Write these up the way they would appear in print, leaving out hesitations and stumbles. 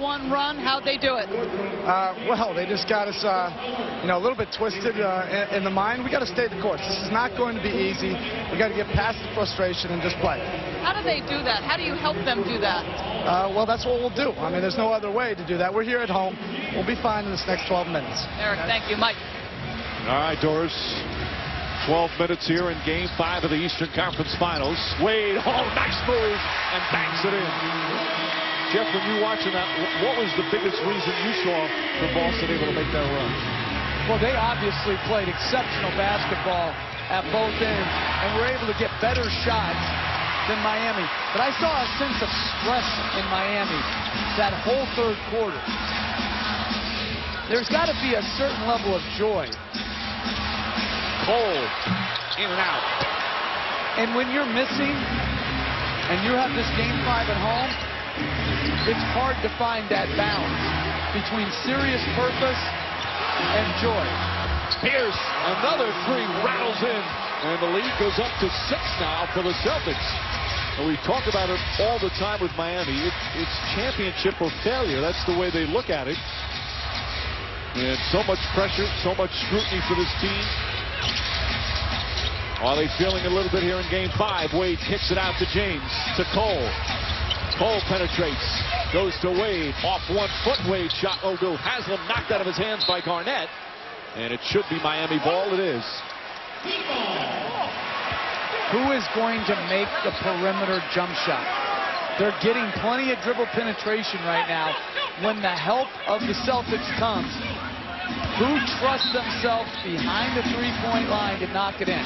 one run? How'd they do it? Well, they just got us, a little bit twisted in the mind. We got to stay the course. This is not going to be easy. We got to get past the frustration and just play. How do they do that? How do you help them do that? Well, that's what we'll do. I mean, there's no other way to do that. We're here at home. We'll be fine in this next 12 minutes. Eric, thank you. Mike. All right, Doris. 12 minutes here in Game 5 of the Eastern Conference Finals. Wade, nice move, and banks it in. Jeff, when you were watching that, what was the biggest reason you saw for Boston able to make that run? Well, they obviously played exceptional basketball at both ends and were able to get better shots than Miami. But I saw a sense of stress in Miami that whole third quarter. There's got to be a certain level of joy. Cole, in and out. And when you're missing and you have this Game 5 at home, it's hard to find that balance between serious purpose and joy. Pierce, another three rattles in, and the lead goes up to 6 now for the Celtics. And we talk about it all the time with Miami. It's championship or failure. That's the way they look at it. And so much pressure, so much scrutiny for this team. Are they feeling a little bit here in Game 5? Wade kicks it out to James, to Cole. Cole penetrates, goes to Wade. Off 1 foot, Wade shot no good. Haslam knocked out of his hands by Garnett. And it should be Miami ball. It is. Who is going to make the perimeter jump shot? They're getting plenty of dribble penetration right now. When the help of the Celtics comes, who trusts themselves behind the three-point line to knock it in?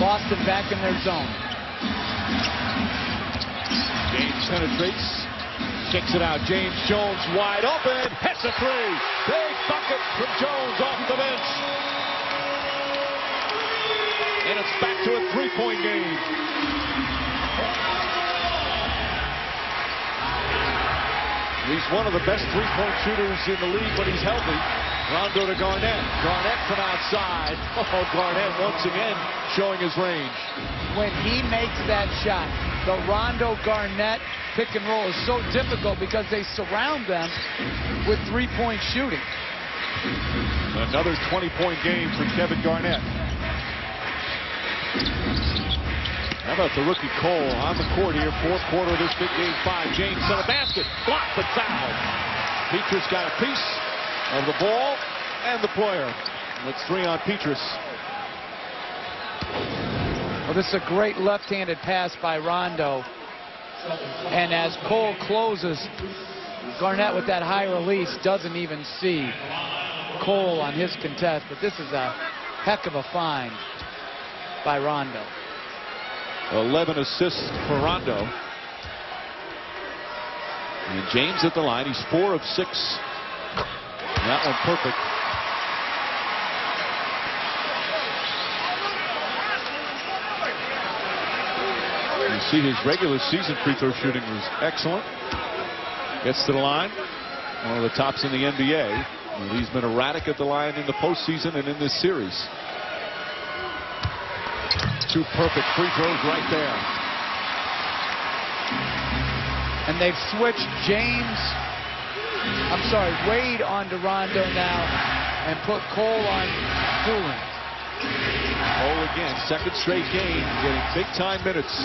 Boston back in their zone. James penetrates, kicks it out. James Jones wide open, hits a three. Big bucket from Jones off the bench. And it's back to a three-point game. He's one of the best three-point shooters in the league, but he's healthy. Rondo to Garnett. Garnett from outside. Oh, Garnett once again showing his range. When he makes that shot, the Rondo-Garnett pick and roll is so difficult because they surround them with three-point shooting. Another 20-point game for Kevin Garnett. How about the rookie Cole on the court here, fourth quarter of this big Game 5. James on a basket, blocked but fouled. Petrus got a piece of the ball and the player. That's 3 on Petrus. Well, this is a great left-handed pass by Rondo. And as Cole closes, Garnett with that high release doesn't even see Cole on his contest. But this is a heck of a find by Rondo. 11 assists for Rondo. And James at the line. He's 4 of 6. That one perfect. You see his regular season free throw shooting was excellent. Gets to the line. One of the tops in the NBA. And he's been erratic at the line in the postseason and in this series. 2 perfect free throws right there. And they've switched Wade onto Rondo now and put Cole on Doolin. Cole again, second straight game, getting big time minutes.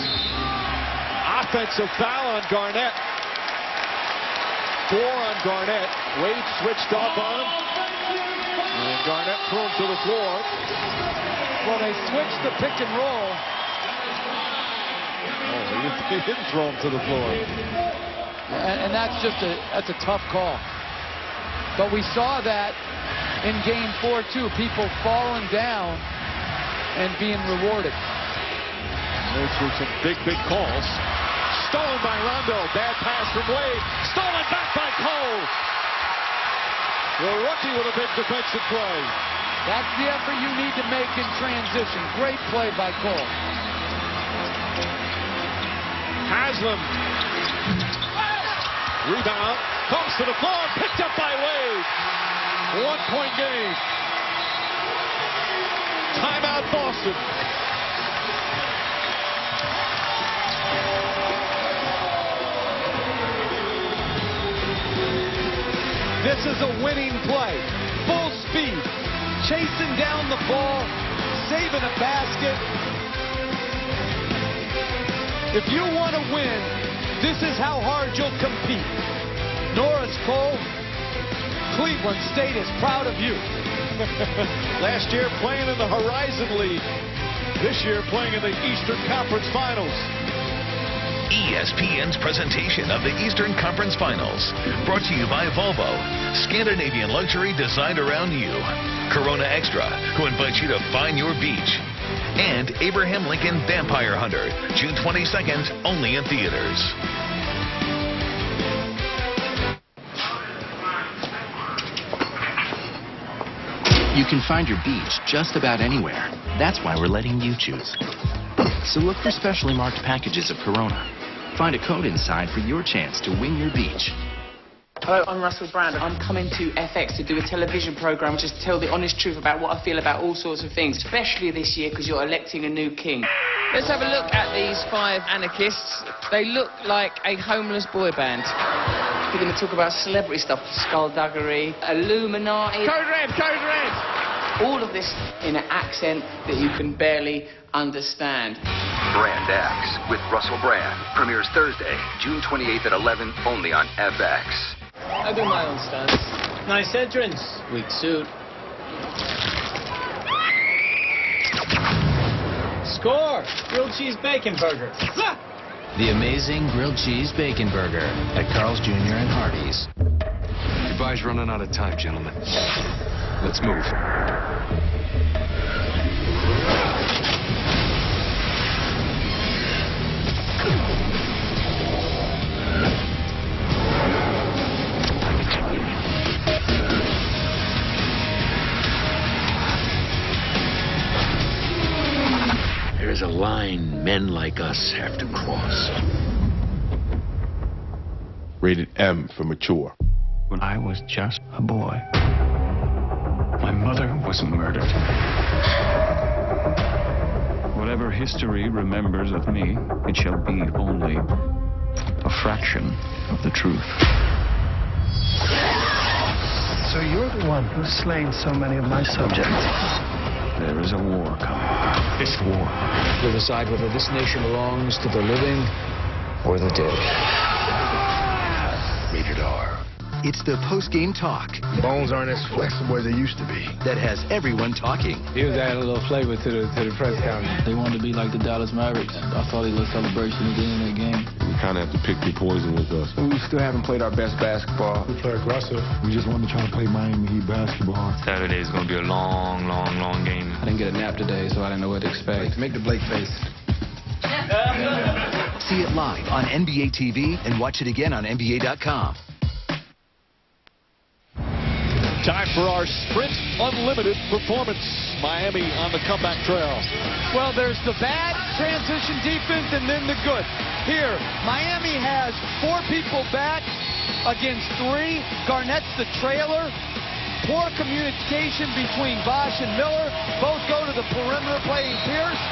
Offensive foul on Garnett. 4 on Garnett. Wade switched up on him. And Garnett threw him to the floor. Well, they switched the pick and roll. Oh, he didn't throw him to the floor. And that's a tough call. But we saw that in Game 4 too. People falling down and being rewarded. Those were some big calls. Stolen by Rondo. Bad pass from Wade. Stolen back by Cole. The rookie with a big defensive play. That's the effort you need to make in transition. Great play by Cole. Haslam. Rebound. Comes to the floor. Picked up by Wade. 1-point game. Timeout Boston. This is a winning play. Full speed, chasing down the ball, saving a basket. If you want to win, this is how hard you'll compete. Norris Cole, Cleveland State is proud of you. Last year playing in the Horizon League. This year playing in the Eastern Conference Finals. ESPN's presentation of the Eastern Conference Finals. Brought to you by Volvo, Scandinavian luxury designed around you. Corona Extra, who invites you to find your beach. And Abraham Lincoln Vampire Hunter, June 22nd, only in theaters. You can find your beach just about anywhere. That's why we're letting you choose. So look for specially marked packages of Corona. Find a code inside for your chance to win your beach. Hello, I'm Russell Brand. I'm coming to FX to do a television program, just tell the honest truth about what I feel about all sorts of things, especially this year because you're electing a new king. Let's have a look at these 5 anarchists. They look like a homeless boy band. We're going to talk about celebrity stuff, skullduggery, Illuminati. Code red, code red. All of this in an accent that you can barely understand. Brand X with Russell Brand premieres Thursday, June 28th at 11, only on FX. I do my own stunts. Nice entrance. Weak suit. Score! Grilled cheese bacon burger. The amazing grilled cheese bacon burger at Carl's Jr. and Hardee's. Goodbye's running out of time, gentlemen. Let's move. There is a line men like us have to cross. Rated M for mature. When I was just a boy, my mother was murdered. Whatever history remembers of me, it shall be only a fraction of the truth. So you're the one who's slain so many of my subjects. There is a war coming. This war will decide whether this nation belongs to the living or the dead. Rated R. It's the post-game talk. Bones aren't as flexible as they used to be. That has everyone talking. He was adding a little flavor to the press conference. They wanted to be like the Dallas Mavericks. I thought it was a celebration at the end of the game. We kind of have to pick your poison with us. We still haven't played our best basketball. We play aggressive. We just wanted to try to play Miami Heat basketball. Saturday is going to be a long, long, long game. I didn't get a nap today, so I didn't know what to expect. Make the Blake face. See it live on NBA TV and watch it again on NBA.com. Time for our Sprint Unlimited performance. Miami on the comeback trail. Well, there's the bad transition defense and then the good. Here, Miami has 4 people back against 3. Garnett's the trailer. Poor communication between Bosch and Miller. Both go to the perimeter playing Pierce,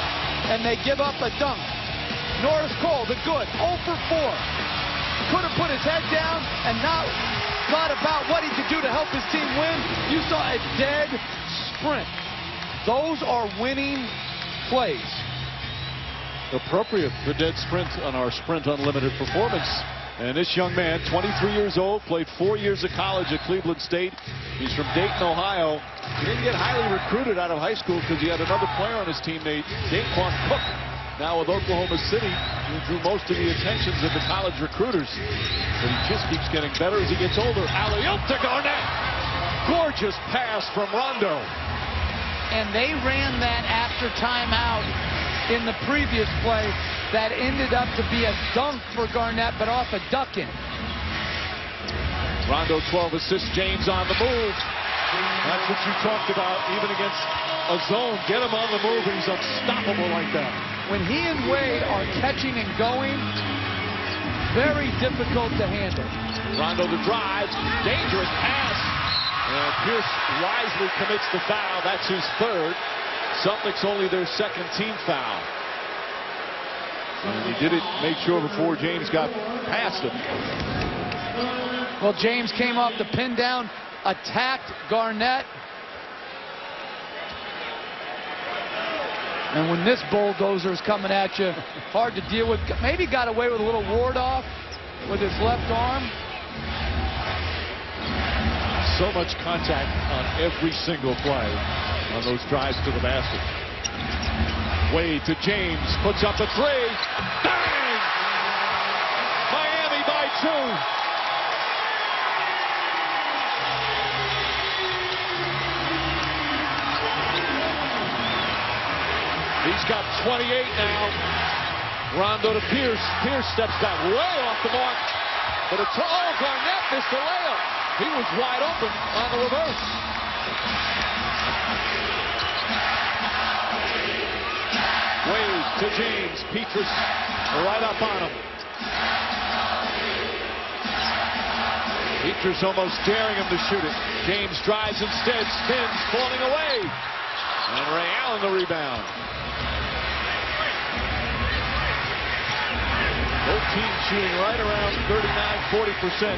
and they give up a dunk. Norris Cole, the good, 0 for 4. Could have put his head down and not thought about what he could do to help his team win. You saw a dead sprint. Those are winning plays. Appropriate, the dead sprint on our Sprint Unlimited performance. And this young man, 23 years old, played 4 years of college at Cleveland State. He's from Dayton, Ohio. He didn't get highly recruited out of high school because he had another player on his team named Daquan Cook. Now with Oklahoma City, he drew most of the attentions of the college recruiters. But he just keeps getting better as he gets older. Alley-oop to Garnett. Gorgeous pass from Rondo. And they ran that after timeout in the previous play that ended up to be a dunk for Garnett, but off a duck-in. Rondo 12 assists, James on the move. That's what you talked about, even against a zone. Get him on the move, and he's unstoppable like that. When he and Wade are catching and going, very difficult to handle. Rondo the drive, dangerous pass. And Pierce wisely commits the foul. That's his 3rd. Celtics only their 2nd team foul. And he did it, made sure before James got past him. Well, James came off the pin down, attacked Garnett. And when this bulldozer is coming at you, hard to deal with. Maybe got away with a little ward off with his left arm. So much contact on every single play on those drives to the basket. Wade to James, puts up a three. Bang! Miami by 2. He's got 28 now. Rondo to Pierce. Pierce steps back way off the mark. But it's all Garnett missed the layup. He was wide open on the reverse. Wade to James. Petrus right up on him. Petrus almost daring him to shoot it. James drives instead, spins, falling away. And Ray Allen the rebound. Both teams shooting right around 39–40%.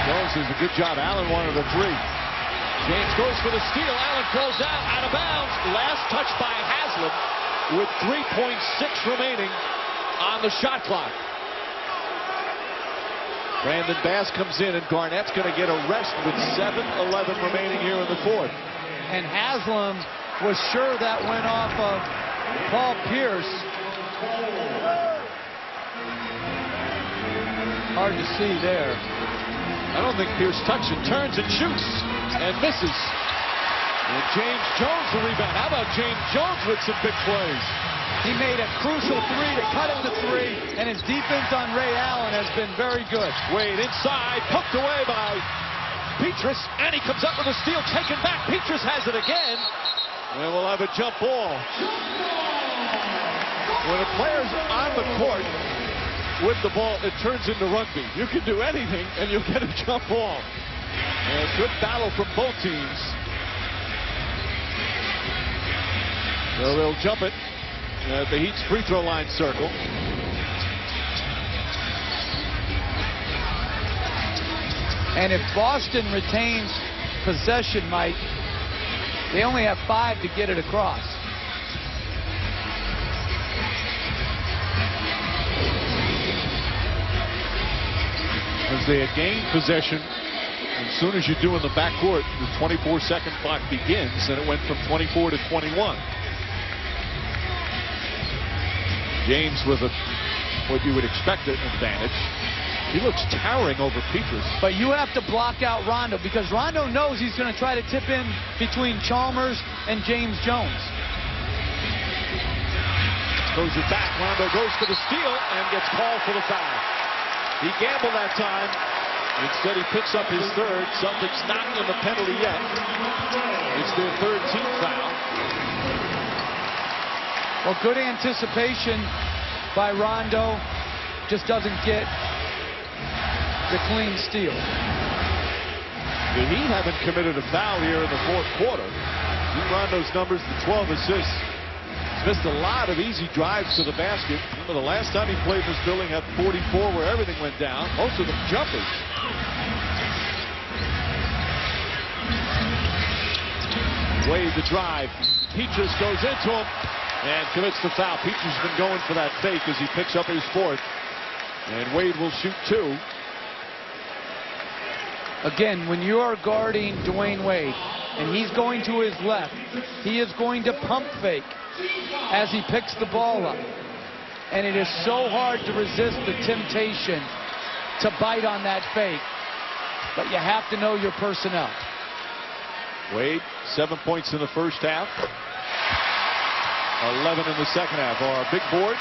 Jones does a good job. Allen wanted a three. James goes for the steal. Allen pulls out of bounds. Last touch by Haslem with 3.6 remaining on the shot clock. Brandon Bass comes in, and Garnett's going to get a rest with 7:11 remaining here in the fourth. And Haslem was sure that went off of Paul Pierce. Hard to see there. I don't think Pierce touched it. Turns and shoots and misses. And James Jones the rebound. How about James Jones with some big plays? He made a crucial three to cut it to 3, and his defense on Ray Allen has been very good. Wade inside, poked away by Petrus, and he comes up with a steal, taken back. Petrus has it again, and we'll have a jump ball. When a player's on the court with the ball, it turns into rugby. You can do anything, and you'll get a jump ball. And a good battle from both teams. So they'll jump it at the Heat's free throw line circle. And if Boston retains possession, Mike, they only have 5 to get it across. As they had gained possession, as soon as you do in the backcourt, the 24-second clock begins, and it went from 24 to 21. James with what you would expect an advantage. He looks towering over Petrus. But you have to block out Rondo, because Rondo knows he's going to try to tip in between Chalmers and James Jones. Throws it back. Rondo goes for the steal and gets called for the foul. He gambled that time. Instead, he picks up his third. Celtics not in the penalty yet. It's their third team foul. Well, good anticipation by Rondo. Just doesn't get the clean steal. The Heat haven't committed a foul here in the fourth quarter. See Rondo's numbers, the 12 assists. He's missed a lot of easy drives to the basket. Remember the last time he played in this building had 44 where everything went down. Most of them jumpers. Wade the drive. Petrus goes into him and commits the foul. Petrus has been going for that fake as he picks up his fourth. And Wade will shoot 2. Again, when you are guarding Dwayne Wade and he's going to his left, he is going to pump fake as he picks the ball up. And it is so hard to resist the temptation to bite on that fake. But you have to know your personnel. Wade, 7 points in the first half. 11 in the second half. Our big board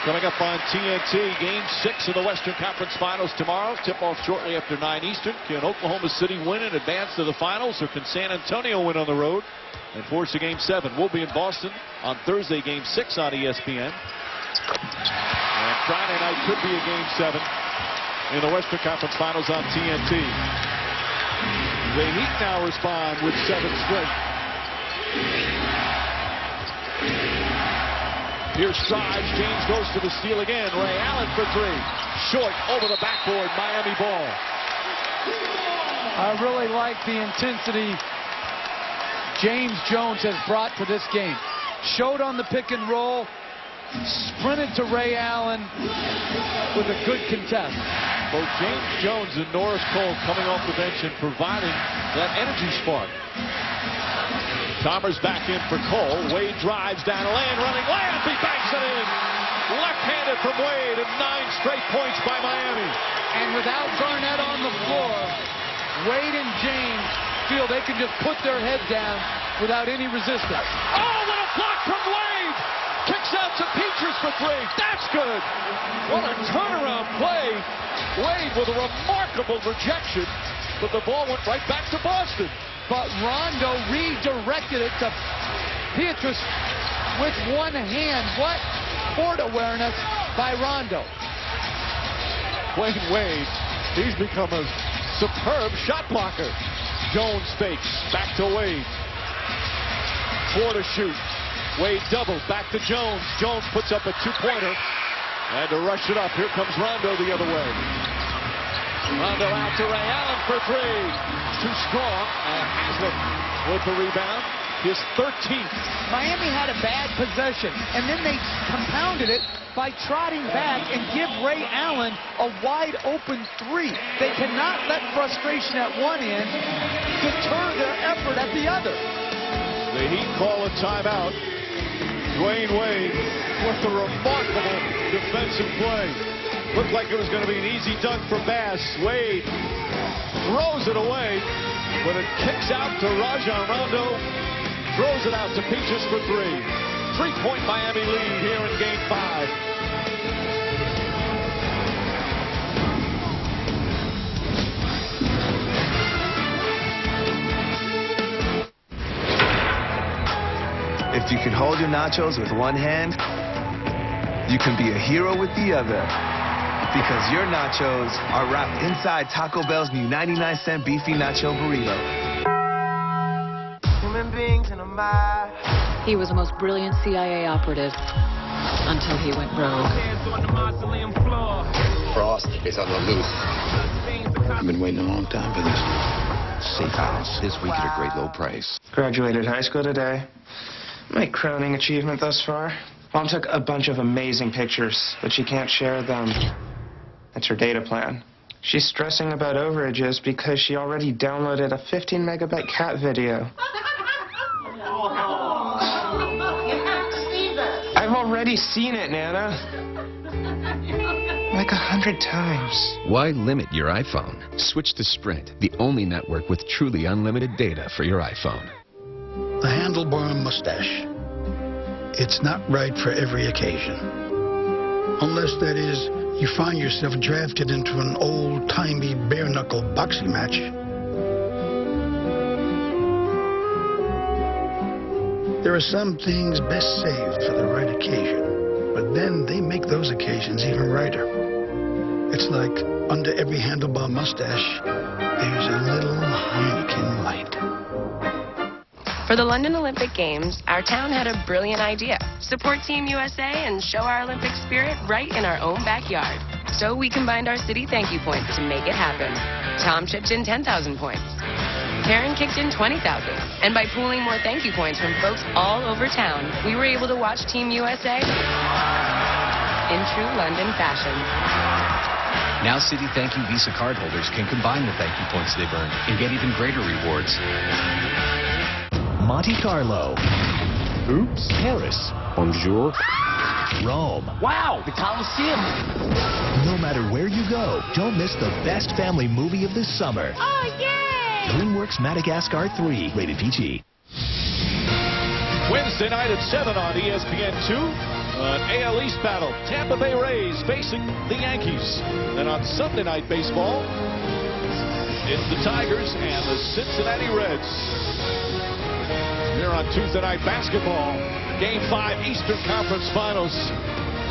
coming up on TNT. Game 6 of the Western Conference Finals tomorrow. Tip-off shortly after 9 Eastern. Can Oklahoma City win and advance to the finals, or can San Antonio win on the road and force a Game 7? We'll be in Boston on Thursday, Game 6 on ESPN. And Friday night could be a Game 7 in the Western Conference Finals on TNT. The Heat now respond with 7 straight. Pierce drives. James goes to the steal again. Ray Allen for three. Short over the backboard. Miami ball. I really like the intensity James Jones has brought to this game. Showed on the pick and roll. Sprinted to Ray Allen with a good contest. Both James Jones and Norris Cole coming off the bench and providing that energy spark. Chalmers back in for Cole. Wade drives down the lane, running layup. He banks it in. Left-handed from Wade, and 9 straight points by Miami. And without Garnett on the floor, Wade and James feel they can just put their head down without any resistance. Oh, what a block from Wade! Kicks out to Peaches for three. That's good. What a turnaround play. Wade with a remarkable rejection, but the ball went right back to Boston. But Rondo redirected it to Peaches with one hand. What court awareness by Rondo. Wade, he's become a superb shot blocker. Jones fakes. Back to Wade. 4 to shoot. Wade doubles. Back to Jones. Jones puts up a 2-pointer. And to rush it up, here comes Rondo the other way. Rondo out to Ray Allen for three. Too strong. And Haslem with the rebound. His 13th. Miami had a bad possession, and then they compounded it by trotting back and give Ray Allen a wide open three. They cannot let frustration at one end deter their effort at the other. The Heat call a timeout. Dwayne Wade with a remarkable defensive play. Looked like it was going to be an easy dunk for Bass. Wade throws it away, but it kicks out to Rajon Rondo. Throws it out to Peaches for three. 3-point Miami lead here in Game 5. If you can hold your nachos with one hand, you can be a hero with the other. Because your nachos are wrapped inside Taco Bell's new 99-cent beefy nacho burrito. He was the most brilliant CIA operative until he went rogue. Frost is on the loose. I've been waiting a long time for this. Safe house this week at a great low price. Graduated high school today. My crowning achievement thus far. Mom took a bunch of amazing pictures, but she can't share them. That's her data plan. She's stressing about overages because she already downloaded a 15-megabyte cat video. I've already seen it, Nana. Like 100 times. Why limit your iPhone? Switch to Sprint, the only network with truly unlimited data for your iPhone. The handlebar mustache. It's not right for every occasion. Unless, that is, you find yourself drafted into an old-timey bare-knuckle boxing match. There are some things best saved for the right occasion, but then they make those occasions even righter. It's like under every handlebar mustache, there's a little Heineken light. For the London Olympic Games, our town had a brilliant idea. Support Team USA and show our Olympic spirit right in our own backyard. So we combined our city thank you points to make it happen. Tom chipped in 10,000 points. Karen kicked in 20,000. And by pooling more thank you points from folks all over town, we were able to watch Team USA in true London fashion. Now City Thank You Visa cardholders can combine the thank you points they've earned and get even greater rewards. Monte Carlo. Oops. Paris. Bonjour. Rome. Wow, the Colosseum. No matter where you go, don't miss the best family movie of the summer. Oh, yay! DreamWorks Madagascar 3, rated PG. Wednesday night at 7 on ESPN2. An AL East battle. Tampa Bay Rays facing the Yankees. Then on Sunday night baseball, it's the Tigers and the Cincinnati Reds. Here on Tuesday night basketball, Game 5 Eastern Conference Finals.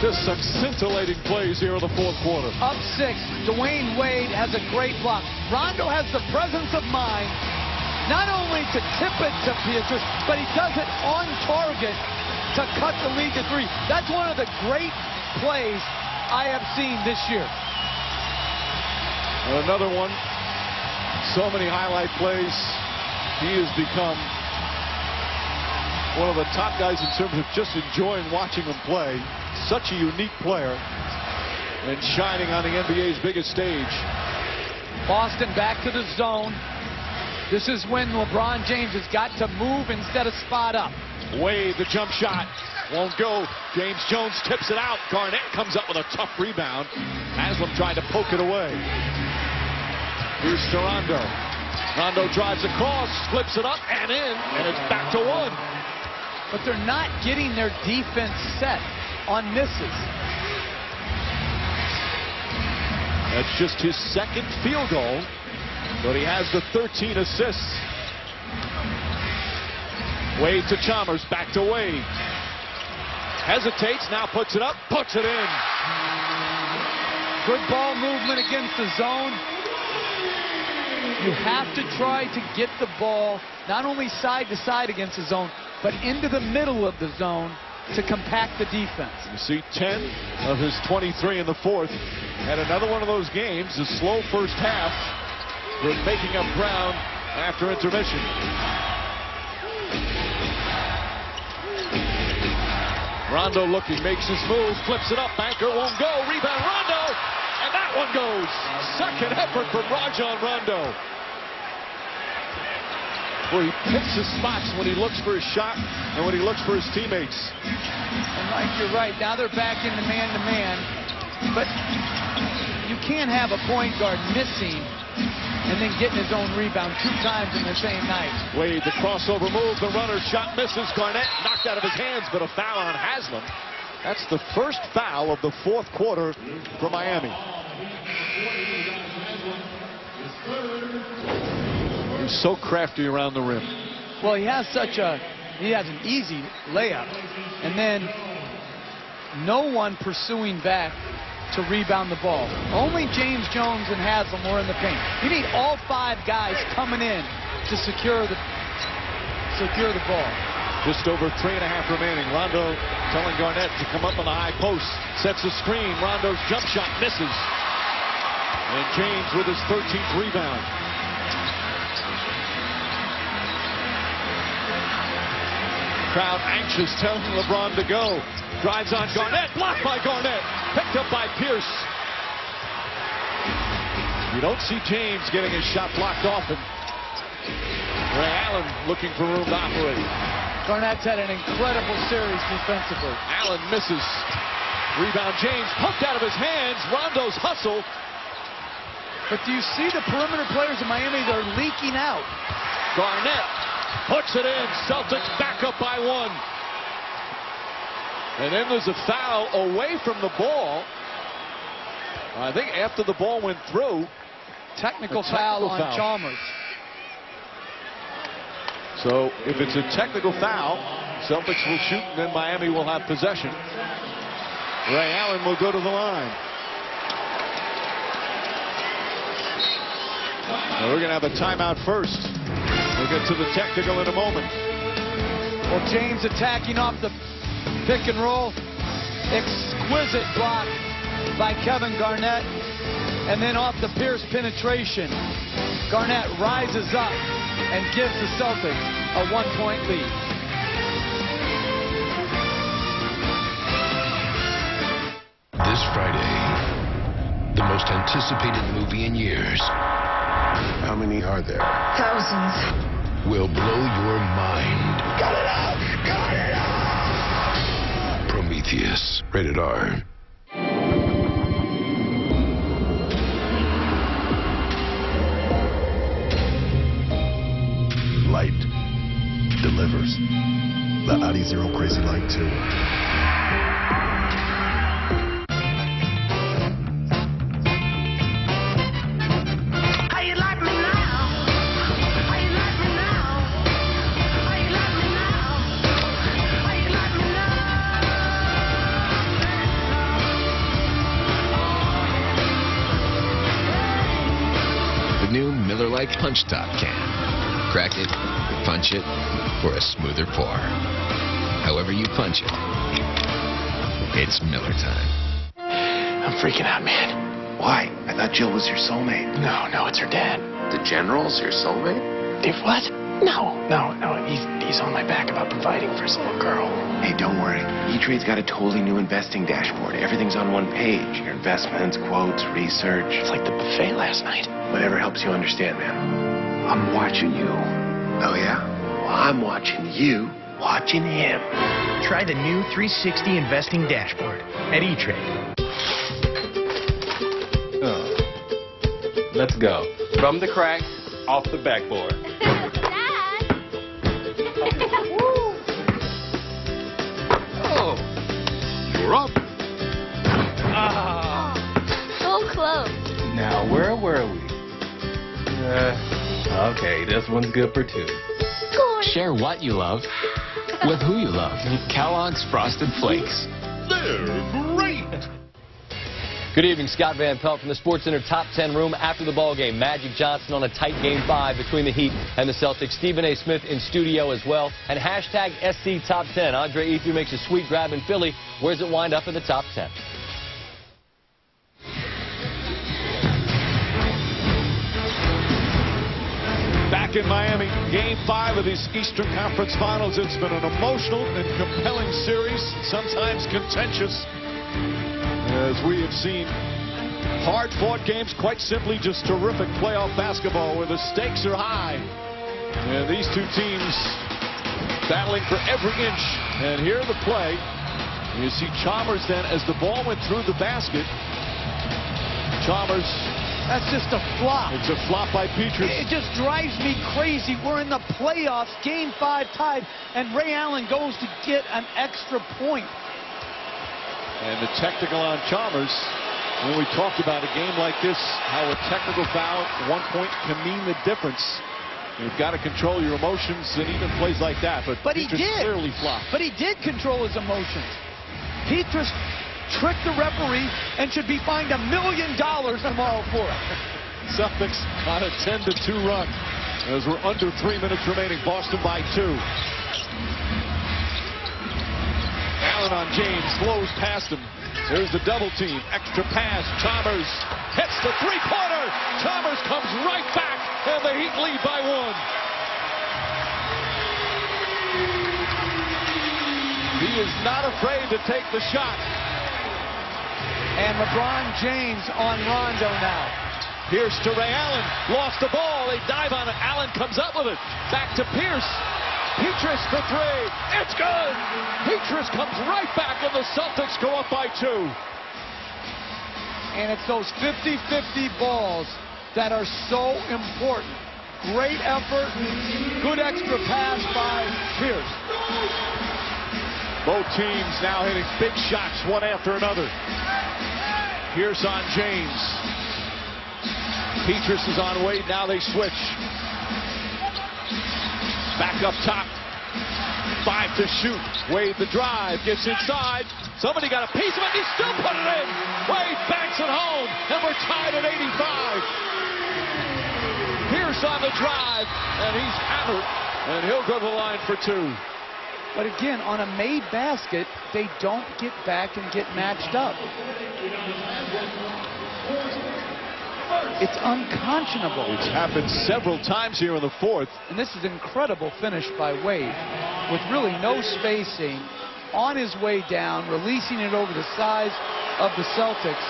Just some scintillating plays here in the fourth quarter. Up 6, Dwayne Wade has a great block. Rondo has the presence of mind not only to tip it to Peaches, but he does it on target to cut the lead to 3. That's one of the great plays I have seen this year. Another one. So many highlight plays. He has become one of the top guys in terms of just enjoying watching him play. Such a unique player and shining on the NBA's biggest stage. Boston back to the zone. This is when LeBron James has got to move instead of spot up. Wade, the jump shot. Won't go. James Jones tips it out. Garnett comes up with a tough rebound. Haslam trying to poke it away. Here's to Rondo. Rondo drives across, flips it up and in, and it's back to 1. But they're not getting their defense set on misses. That's just his second field goal, but he has the 13 assists. Wade to Chalmers, back to Wade. Hesitates, now puts it up, puts it in. Good ball movement against the zone. You have to try to get the ball not only side to side against the zone, but into the middle of the zone to compact the defense. You see 10 of his 23 in the fourth. Had another one of those games, a slow first half, but making up ground after intermission. Rondo looking, makes his move, flips it up, banker won't go, rebound Rondo, and that one goes. Second effort from Rajon Rondo. Where he picks his spots when he looks for his shot and when he looks for his teammates. And Mike, you're right, now they're back into man-to-man, but you can't have a point guard missing and then getting his own rebound 2 times in the same night. Wade, the crossover move, the runner shot misses. Garnett knocked out of his hands, but a foul on Haslam. That's the first foul of the fourth quarter for Miami. He's so crafty around the rim. Well, he has an easy layup, and then no one pursuing back to rebound the ball. Only James Jones and Haslam were in the paint. You need all 5 guys coming in to secure the ball. Just over 3.5 remaining. Rondo telling Garnett to come up on the high post. Sets a screen. Rondo's jump shot misses. And James with his 13th rebound. Crowd anxious, telling LeBron to go. Drives on Garnett, blocked by Garnett. Picked up by Pierce. You don't see James getting his shot blocked often. Ray Allen looking for room to operate. Garnett's had an incredible series defensively. Allen misses. Rebound James, poked out of his hands. Rondo's hustle. But do you see the perimeter players in Miami? They're leaking out. Garnett puts it in. Celtics back up by 1. And then there's a foul away from the ball. I think after the ball went through. Technical foul on Chalmers. So if it's a technical foul, Celtics will shoot and then Miami will have possession. Ray Allen will go to the line. Now we're going to have a timeout first. We'll get to the technical in a moment. Well, James attacking off the pick and roll. Exquisite block by Kevin Garnett. And then off the Pierce penetration, Garnett rises up and gives the Celtics a 1-point lead. This Friday, the most anticipated movie in years. How many are there? Thousands. Will blow your mind. Cut it out! Cut it out! Prometheus. Rated R. Light delivers. The Audi Zero Crazy Light 2. The new Miller Lite Punch Top can. Crack it, punch it, for a smoother pour. However you punch it, it's Miller time. I'm freaking out, man. Why? I thought Jill was your soulmate. No, it's her dad. The General's your soulmate? If what? No. He's on my back about providing for his little girl. Hey, don't worry. E-Trade's got a totally new investing dashboard. Everything's on one page. Your investments, quotes, research. It's like the buffet last night. Whatever helps you understand, man. I'm watching you. Oh, yeah? Well, I'm watching you watching him. Try the new 360 investing dashboard at E-Trade. Let's go. From the crack, off the backboard. Oh, you're up. So close. Now, where were we? Okay, this one's good for two. Share what you love with who you love. Kellogg's Frosted Flakes. They're great. Good evening, Scott Van Pelt from the SportsCenter Top 10 room after the ball game. Magic Johnson on a tight Game 5 between the Heat and the Celtics. Stephen A. Smith in studio as well. And hashtag SC Top 10. Andre Ethier makes a sweet grab in Philly. Where does it wind up in the top 10? Back in Miami, Game 5 of these Eastern Conference Finals. It's been an emotional and compelling series, sometimes contentious. As we have seen, hard-fought games, quite simply just terrific playoff basketball where the stakes are high. And these two teams battling for every inch. And here the play. You see Chalmers then as the ball went through the basket. Chalmers. That's just a flop. It's a flop by Petrus. It just drives me crazy. We're in the playoffs, Game 5 tied, and Ray Allen goes to get an extra point. And the technical on Chalmers. When we talked about a game like this, how a technical foul at 1 point can mean the difference. You've got to control your emotions and even plays like that. But he Petrus did. Clearly flopped. But he did control his emotions. Petrus tricked the referee and should be fined $1 million tomorrow for it. Celtics on a 10-2 run as we're under 3 minutes remaining. Boston by 2. Allen on James, slows past him. There's the double team. Extra pass. Chalmers hits the three-pointer. Chalmers comes right back, and the Heat lead by 1. He is not afraid to take the shot. And LeBron James on Rondo now. Pierce to Ray Allen. Lost the ball. They dive on it. Allen comes up with it. Back to Pierce. Petrus for 3. It's good. Petrus comes right back, and the Celtics go up by 2. And it's those 50-50 balls that are so important. Great effort. Good extra pass by Pierce. Both teams now hitting big shots one after another. Pierce on James. Petrus is on Wade. Now they switch. Back up top. 5 to shoot. Wade the drive. Gets inside. Somebody got a piece of it. He still put it in. Wade banks it home. And we're tied at 85. Pierce on the drive. And he's hammered. And he'll go to the line for 2. But again, on a made basket, they don't get back and get matched up. It's unconscionable. It's happened several times here in the 4th. And this is an incredible finish by Wade with really no spacing on his way down, releasing it over the sides of the Celtics.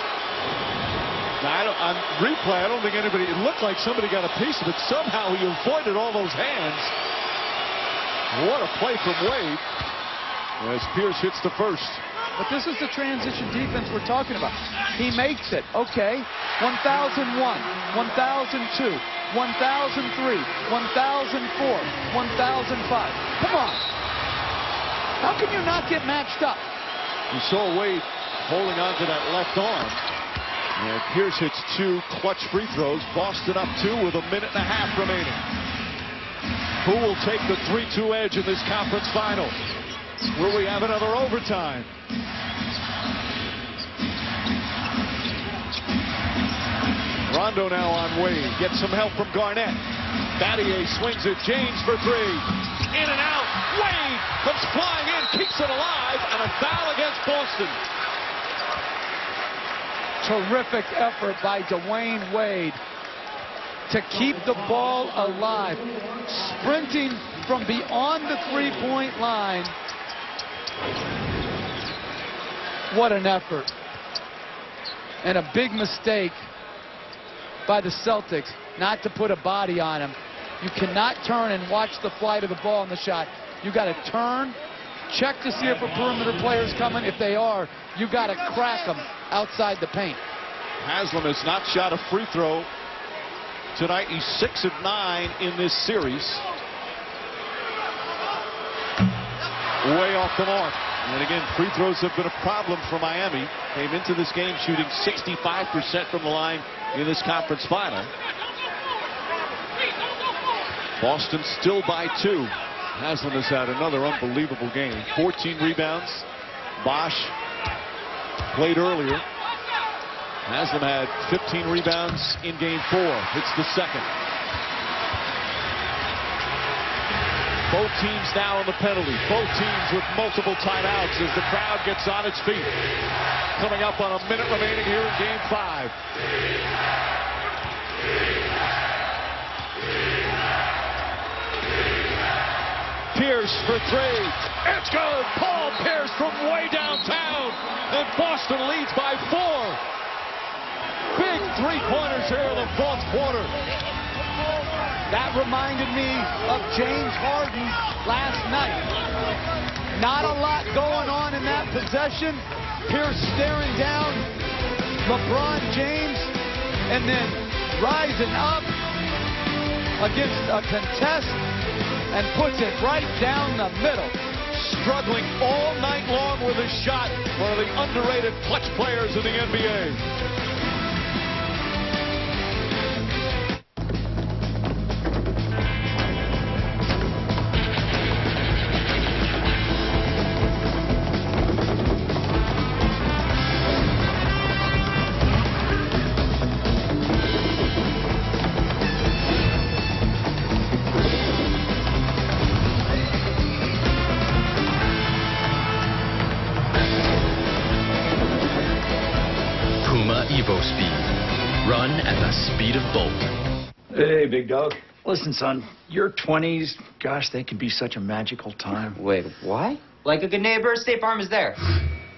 Now, on replay, I don't think anybody, it looked like somebody got a piece of it. Somehow he avoided all those hands. What a play from Wade as Pierce hits the first. But this is the transition defense we're talking about. He makes it. Okay. 1001, 1002, 1003, 1004, 1005. Come on. How can you not get matched up? You saw Wade holding on to that left arm. And Pierce hits 2 clutch free throws. Boston up 2 with 1.5 minutes remaining. Who will take the 3-2 edge in this conference final? Will we have another overtime? Rondo now on Wade. Gets some help from Garnett. Battier swings it. James for 3. In and out. Wade comes flying in. foul against Boston. Terrific effort by Dwayne Wade to keep the ball alive. Sprinting from beyond the three-point line. What an effort. And a big mistake by the Celtics not to put a body on him. You cannot turn and watch the flight of the ball in the shot. You got to turn, check to see if a perimeter player's coming. If they are, you got to crack them outside the paint. Haslam has not shot a free throw tonight. He's 6 of 9 in this series. Way off the mark. And again, free throws have been a problem for Miami. Came into this game shooting 65% from the line in this conference final. Boston still by 2. Haslam has had another unbelievable game. 14 rebounds. Bosch played earlier. Haslam had 15 rebounds in game 4. It's the second. Both teams now on the penalty. Both teams with multiple timeouts as the crowd gets on its feet. Coming up on a minute remaining here in game 5. Pierce for 3. It's good. Paul Pierce from way downtown. And Boston leads by 4. Big three-pointers here in the fourth quarter. That reminded me of James Harden last night. Not a lot going on in that possession. Pierce staring down LeBron James and then rising up against a contest and puts it right down the middle. Struggling all night long with a shot. One of the underrated clutch players in the NBA. Evo Speed. Run at the speed of Bolt. Hey, big dog. Listen, son, your 20s, gosh, they can be such a magical time. Wait, what? Like a good neighbor, State Farm is there.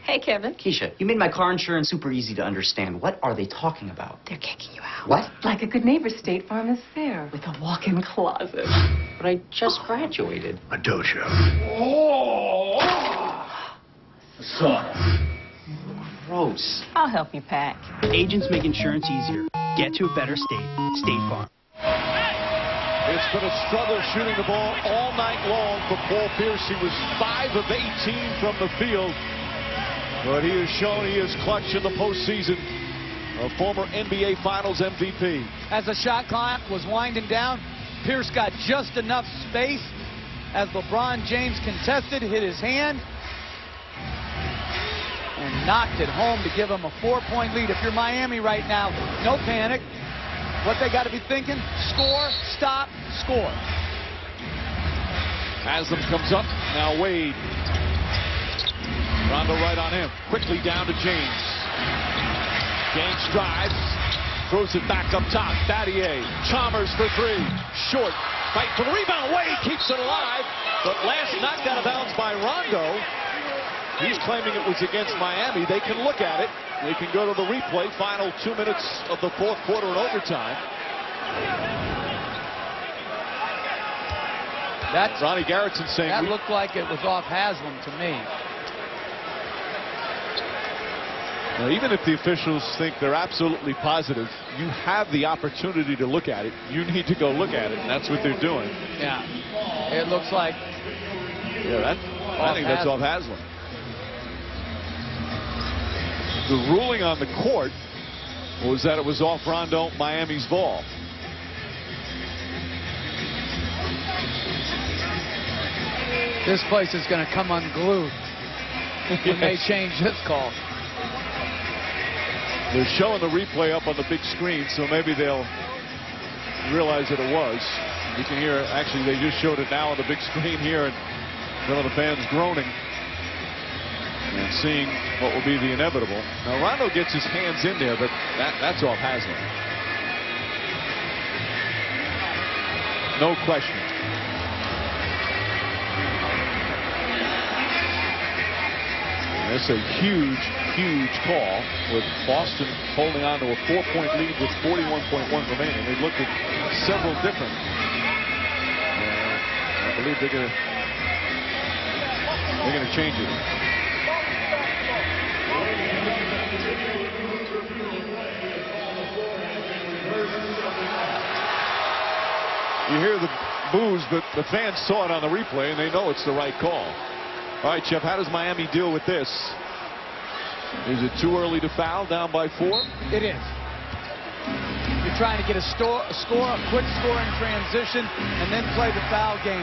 Hey, Kevin. Keisha, you made my car insurance super easy to understand. What are they talking about? They're kicking you out. What? Like a good neighbor, State Farm is there with a walk-in closet. But I just graduated. A dojo. Oh! Son. Gross. I'll help you pack. Agents make insurance easier. Get to a better state. State Farm. It's been a struggle shooting the ball all night long for Paul Pierce. He was 5 of 18 from the field. But he has shown he is clutch in the postseason. A former NBA Finals MVP. As the shot clock was winding down, Pierce got just enough space as LeBron James contested, hit his hand, and knocked it home to give him a 4-point lead. If you're Miami right now, no panic. What they got to be thinking, score, stop, score. Haslam comes up, now Wade. Rondo right on him, quickly down to James. James drives, throws it back up top, Battier. Chalmers for 3, short, fight for the rebound, Wade keeps it alive, but last knocked out of bounds by Rondo. He's claiming it was against Miami. They can look at it. They can go to the replay. Final 2 minutes of the fourth quarter in overtime. That's Ronnie Garretson saying that looked like it was off Haslam to me. Now, even if the officials think they're absolutely positive, you have the opportunity to look at it. You need to go look at it, and that's what they're doing. Yeah, it looks like. Yeah, I think that's off Haslam. The ruling on the court was that it was off Rondo, Miami's ball. This place is going to come unglued when they change this call. They're showing the replay up on the big screen, so maybe they'll realize that it was. You can hear, actually, they just showed it now on the big screen here, and some of the fans groaning. and seeing what will be the inevitable. Now Rondo gets his hands in there, but that's off Haslem. No question. It's a huge, huge call with Boston holding on to a 4-point lead with 41.1 remaining. They looked at several different. I believe they're going to change it. You hear the boos, but the fans saw it on the replay and they know it's the right call. All right, Jeff, how does Miami deal with this? Is it too early to foul down by 4? It is. You're trying to get a score, a quick score in transition, and then play the foul game.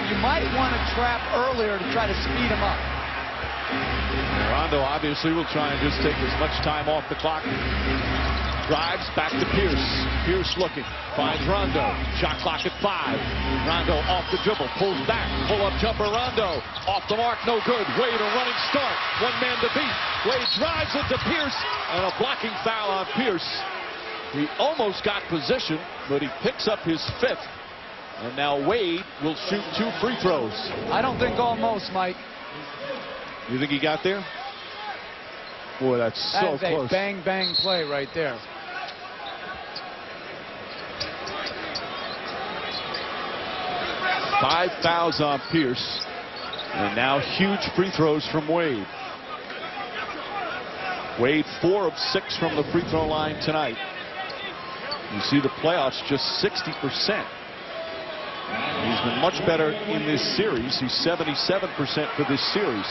You might want to trap earlier to try to speed them up. Rondo obviously will try and just take as much time off the clock. Drives back to Pierce. Pierce looking. Finds Rondo. Shot clock at 5. Rondo off the dribble. Pulls back. Pull-up jumper Rondo. Off the mark. No good. Wade a running start. One man to beat. Wade drives it to Pierce. And a blocking foul on Pierce. He almost got position, but he picks up his 5th. And now Wade will shoot 2 free throws. I don't think almost, Mike. You think he got there? Boy, that's so close. A bang-bang play right there. 5 fouls on Pierce. And now huge free throws from Wade. Wade 4 of 6 from the free throw line tonight. You see the playoffs just 60%. He's been much better in this series. He's 77% for this series.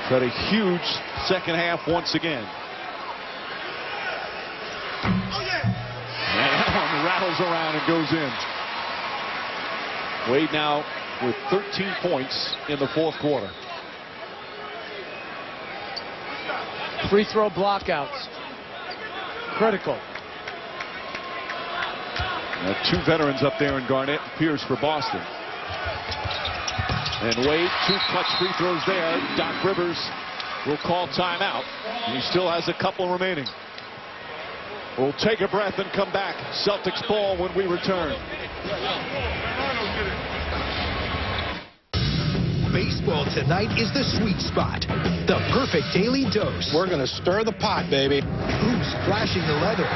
But a huge second half once again. And Allen rattles around and goes in. Wade now with 13 points in the 4th quarter. Free throw blockouts. Critical. 2 veterans up there in Garnett and Pierce for Boston. And Wade, 2 clutch free throws there. Doc Rivers will call timeout. He still has a couple remaining. We'll take a breath and come back. Celtics ball when we return. Baseball tonight is the sweet spot. The perfect daily dose. We're going to stir the pot, baby. Who's splashing the leather?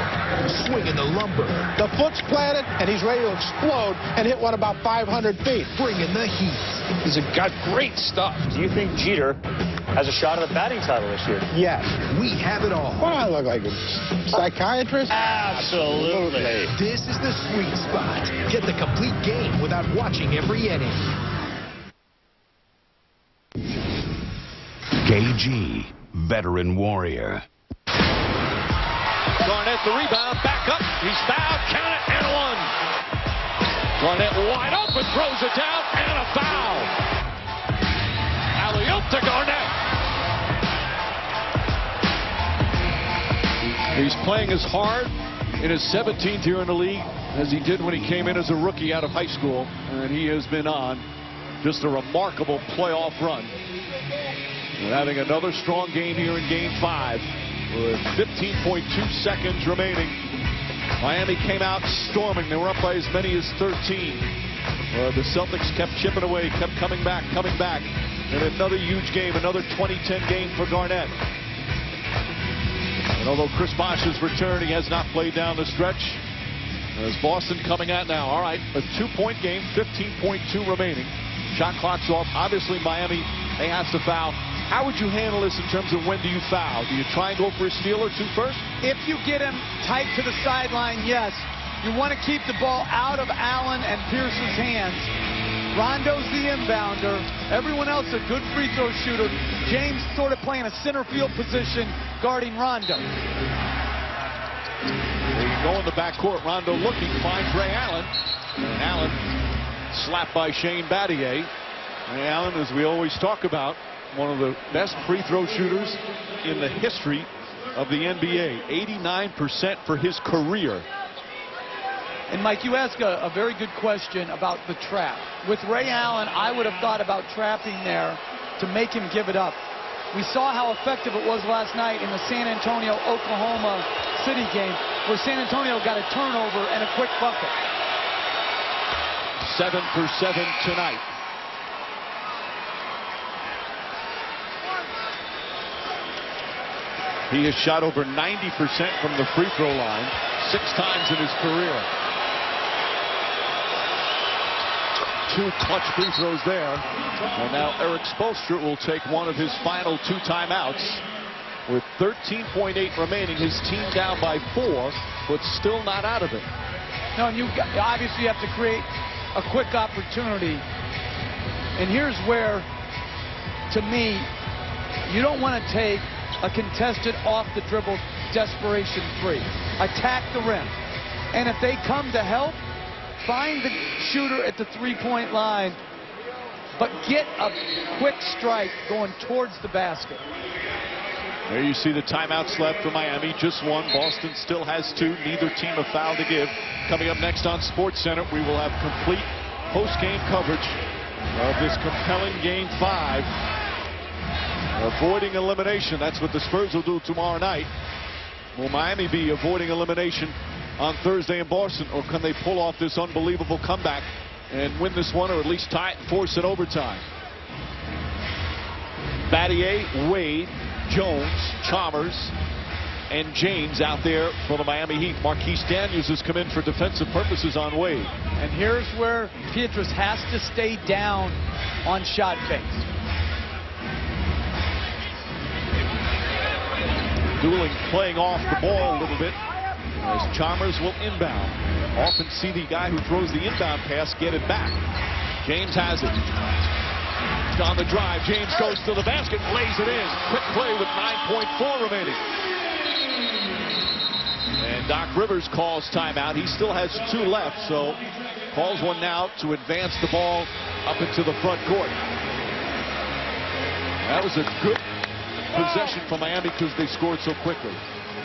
Swinging the lumber. The foot's planted, and he's ready to explode and hit one about 500 feet. Bringing the heat. He's got great stuff. Do you think Jeter has a shot at the batting title this year? Yes. We have it all. What do I look like, a psychiatrist? Absolutely. This is the sweet spot. Get the complete game without watching every inning. KG, veteran warrior. Garnett the rebound, back up. He's fouled, count it, and 1. Garnett wide open, throws it down, and a foul. Alley-oop to Garnett. He's playing as hard in his 17th year in the league as he did when he came in as a rookie out of high school, and he has been on just a remarkable playoff run. And having another strong game here in Game 5 with 15.2 seconds remaining. Miami came out storming. They were up by as many as 13. The Celtics kept chipping away, kept coming back. And another huge game, another 20-10 game for Garnett. And although Chris Bosh has returned, he has not played down the stretch. As Boston coming out now. All right, a 2-point game, 15.2 remaining. Shot clock's off. Obviously, Miami, they have to foul. How would you handle this in terms of when do you foul? Do you try and go for a steal or 2 first? If you get him tight to the sideline, yes. You want to keep the ball out of Allen and Pierce's hands. Rondo's the inbounder. Everyone else a good free throw shooter. James sort of playing a center field position guarding Rondo. They go in the backcourt. Rondo looking, finds Ray Allen. And Allen slapped by Shane Battier. Ray Allen, as we always talk about, one of the best free throw shooters in the history of the NBA. 89% for his career. And Mike, you ask a very good question about the trap. With Ray Allen, I would have thought about trapping there to make him give it up. We saw how effective it was last night in the San Antonio-Oklahoma City game, where San Antonio got a turnover and a quick bucket. 7 for 7 tonight. He has shot over 90% from the free throw line 6 times in his career. 2 clutch free throws there. And now Erik Spoelstra will take one of his final 2 timeouts. With 13.8 remaining, his team down by 4, but still not out of it. No, and obviously you have to create a quick opportunity. And here's where, to me, you don't want to take a contested off-the-dribble desperation 3. Attack the rim. And if they come to help, find the shooter at the three-point line, but get a quick strike going towards the basket. There you see the timeouts left for Miami. Just 1. Boston still has 2. Neither team a foul to give. Coming up next on SportsCenter, we will have complete post-game coverage of this compelling Game 5. Avoiding elimination. That's what the Spurs will do tomorrow night. Will Miami be avoiding elimination on Thursday in Boston, or can they pull off this unbelievable comeback and win this one, or at least tie it and force it overtime? Battier, Wade, Jones, Chalmers, and James out there for the Miami Heat. Marquise Daniels has come in for defensive purposes on Wade. And here's where Pietrus has to stay down on shot fakes. Dooling playing off the ball a little bit as Chalmers will inbound. Often see the guy who throws the inbound pass get it back. James has it. On the drive, James goes to the basket, lays it in. Quick play with 9.4 remaining. And Doc Rivers calls timeout. He still has 2 left, so calls one now to advance the ball up into the front court. That was a good possession for Miami because they scored so quickly.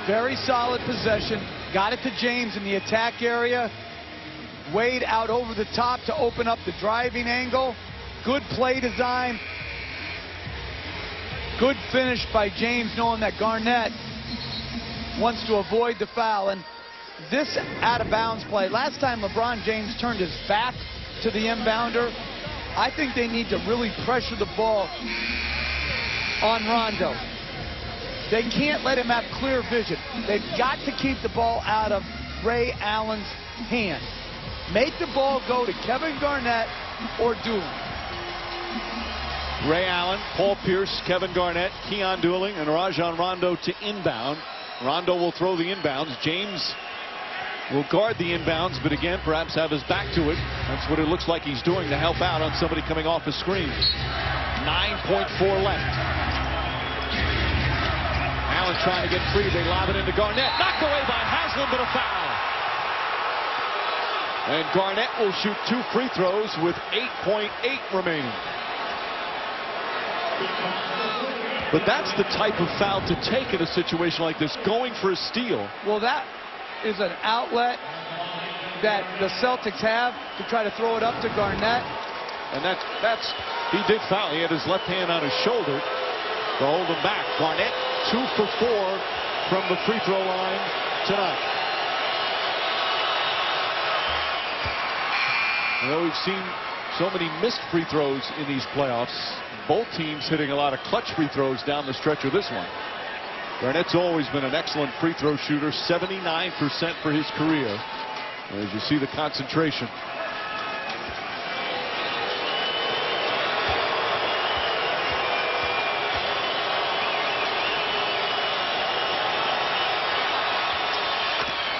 Very solid possession. Got it to James in the attack area. Wade out over the top to open up the driving angle. Good play design. Good finish by James, knowing that Garnett wants to avoid the foul. And this out-of-bounds play, last time LeBron James turned his back to the inbounder, I think they need to really pressure the ball on Rondo. They can't let him have clear vision. They've got to keep the ball out of Ray Allen's hand. Make the ball go to Kevin Garnett or Dooling. Ray Allen, Paul Pierce, Kevin Garnett, Keon Dooling, and Rajon Rondo to inbound. Rondo will throw the inbounds. James will guard the inbounds, but again, perhaps have his back to it. That's what it looks like he's doing to help out on somebody coming off a screen. 9.4 left. Allen trying to get free. They lob it into Garnett. Knocked away by Haslem, but a foul. And Garnett will shoot 2 free throws with 8.8 remaining. But that's the type of foul to take in a situation like this, going for a steal. Well, that is an outlet that the Celtics have to try to throw it up to Garnett. And he did foul. He had his left hand on his shoulder to hold him back. Garnett 2 for 4 from the free throw line tonight. You know, we've seen so many missed free throws in these playoffs. Both teams hitting a lot of clutch free throws down the stretch of this one. Garnett's always been an excellent free throw shooter, 79% for his career. As you see the concentration.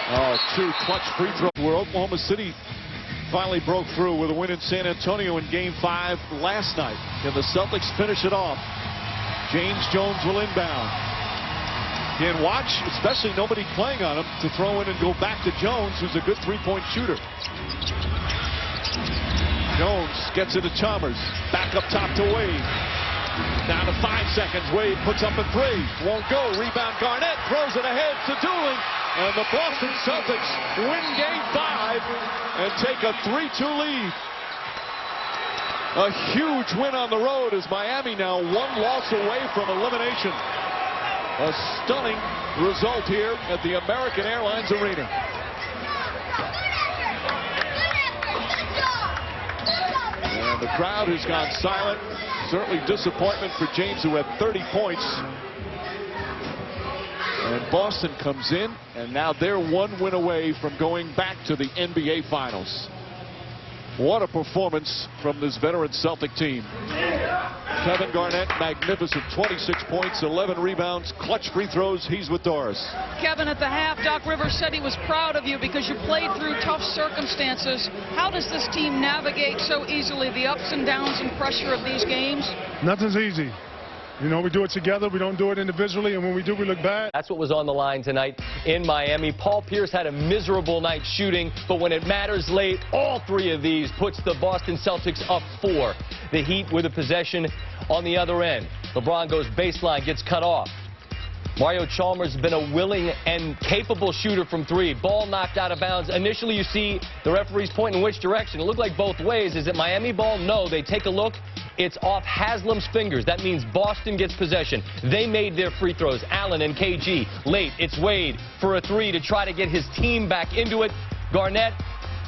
Oh, 2 clutch free throws where Oklahoma City finally broke through with a win in San Antonio in Game 5 last night. Can the Celtics finish it off? James Jones will inbound. Can watch, especially nobody playing on him, to throw in and go back to Jones, who's a good 3-point shooter. Jones gets it to Chalmers. Back up top to Wade. Down to 5 seconds. Wade puts up a 3. Won't go. Rebound Garnett. Throws it ahead to Dooling. And the Boston Celtics win Game 5 and take a 3-2 lead. A huge win on the road as Miami now one loss away from elimination. A stunning result here at the American Airlines Arena. And the crowd has gone silent. Certainly disappointment for James, who had 30 points. And Boston comes in, and now they're one win away from going back to the NBA Finals. What a performance from this veteran Celtic team. Kevin Garnett, magnificent, 26 points, 11 rebounds, clutch free throws. He's with Doris. Kevin, at the half, Doc Rivers said he was proud of you because you played through tough circumstances. How does this team navigate so easily the ups and downs and pressure of these games? Nothing's easy. You know, we do it together. We don't do it individually, and when we do, we look bad. That's what was on the line tonight in Miami. Paul Pierce had a miserable night shooting, but when it matters late, all three of these puts the Boston Celtics up 4. The Heat with a possession on the other end. LeBron goes baseline, gets cut off. Mario Chalmers has been a willing and capable shooter from 3. Ball knocked out of bounds. Initially, you see the referees pointing in which direction. It looked like both ways. Is it Miami ball? No. They take a look. It's off Haslam's fingers. That means Boston gets possession. They made their free throws. Allen and KG. Late, it's Wade for a 3 to try to get his team back into it. Garnett,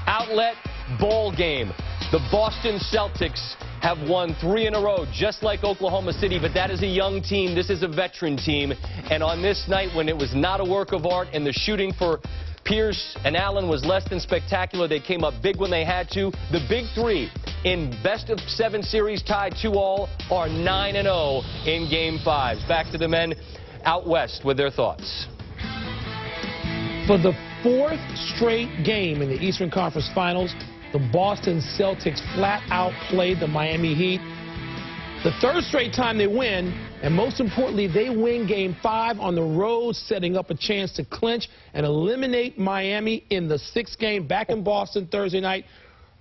outlet, ball game. The Boston Celtics have won 3 in a row, just like Oklahoma City, but that is a young team. This is a veteran team. And on this night, when it was not a work of art and the shooting for Pierce and Allen was less than spectacular, they came up big when they had to. The big 3 in best-of-7 series tied 2-all are 9-0 in Game 5. Back to the men out west with their thoughts. For the 4th straight game in the Eastern Conference Finals, the Boston Celtics flat out played the Miami Heat. The 3rd straight time they win, and most importantly, they win Game 5 on the road, setting up a chance to clinch and eliminate Miami in the 6th game back in Boston Thursday night.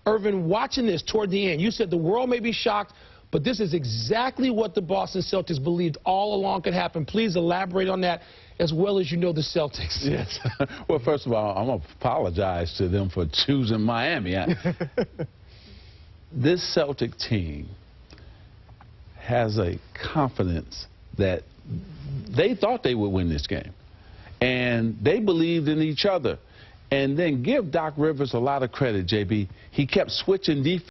Irvin, watching this toward the end, you said the world may be shocked, but this is exactly what the Boston Celtics believed all along could happen. Please elaborate on that, as well as you know the Celtics. Yes. Well, first of all, I'm going to apologize to them for choosing Miami. This Celtic team has a confidence that they thought they would win this game. And they believed in each other. And then give Doc Rivers a lot of credit, JB. He kept switching defense.